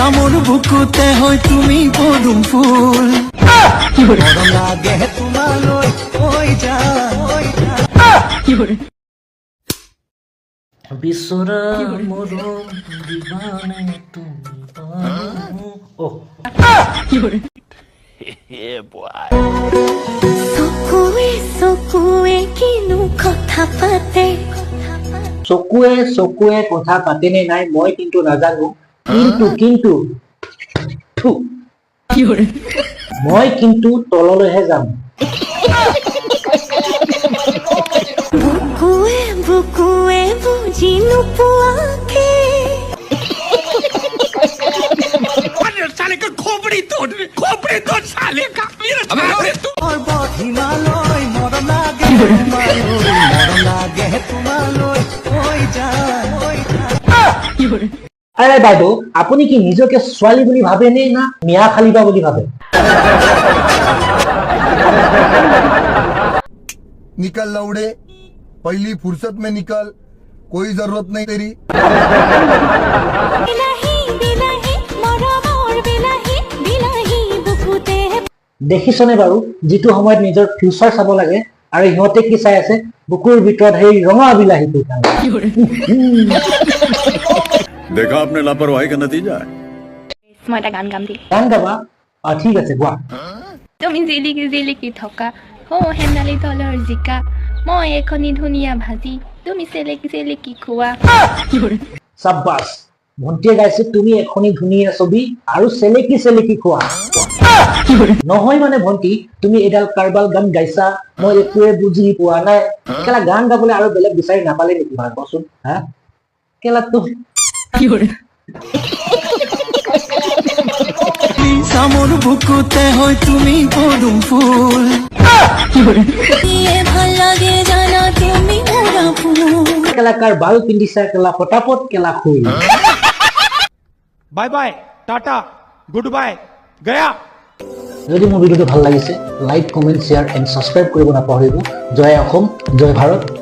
আমাৰ বুকুতে হয় তুমি পদুম ফুল মৰম লাগে তোমালৈ ওই যা বিচৰা মৰম দিবানে তুমি ও চকুৱে চকুৱে কিনো কথা পাতে চকুৱে চকুৱে কথা পাতেনে নাই মই কিন্তু নাজানো কিন্তু থু, মই কিন্তু তললৈহে যাম বুকুৱে বুকুৱে বুজি নোপোৱাকে পৰ্বত হিমালয় মৰম লাগে তোমালৈ ওই যা আৰে বাইদেউ আপুনি কি নিজকে ছোৱালী বুলি ভাবেনে না মিয়া খালিবা বুলি ভাবে निकल लौड़े पहली फुर्सत में निकल कोई जरूरत नहीं तेरी বিলাহী বিলাহী মৰমৰ বিলাহী বিলাহী বুকুতে দেখিছনে বাৰু যিটো সময়ত নিজৰ ফিউচাৰ চাব লাগে আৰু ইহঁতে কি চাই আছে বুকুৰ ভিতৰত সেই ৰঙা বিলাহীটো देखा आपने लापरवाही का नतीजा है মই এটা গান গাম দেই গান গাবা ঠিক আছে গোৱা তুমি জিলিকি জিলিকি থকা হো হেন্দালি তলৰ জিকা মই এখনি ধুনীয়া ভাজি তুমি চেলেকি চেলেকি খোৱা চাব্বাছ ভণ্টিয়ে গাইছে তুমি এখনি ধুনীয়া ছবি আৰু চেলেকি চেলেকি খোৱা নহয় মানে ভণ্টি তুমি এডাল কাৰবাল গান গাইছা মই একোৱে বুজি পোৱা নাই কেলা গান গাবলৈ আৰু বেলেগ বিচাৰি নাপালে নেকি বাৰু কচোন হা কেলা তো আমার বুকুতে হয় তুমি পদুম ফুল ভাল লাগে জানা তুমি মোরা ফুল কেলা কাৰবাল পিন্ধিছা কেলা ফটাফট কেলা খুই bye bye tata good bye गया যদি মোৰ ভিডিঅ'টো ভাল লাগিছে like comment share and subscribe কৰিব নাপাহৰিব জয় অসম জয় ভাৰত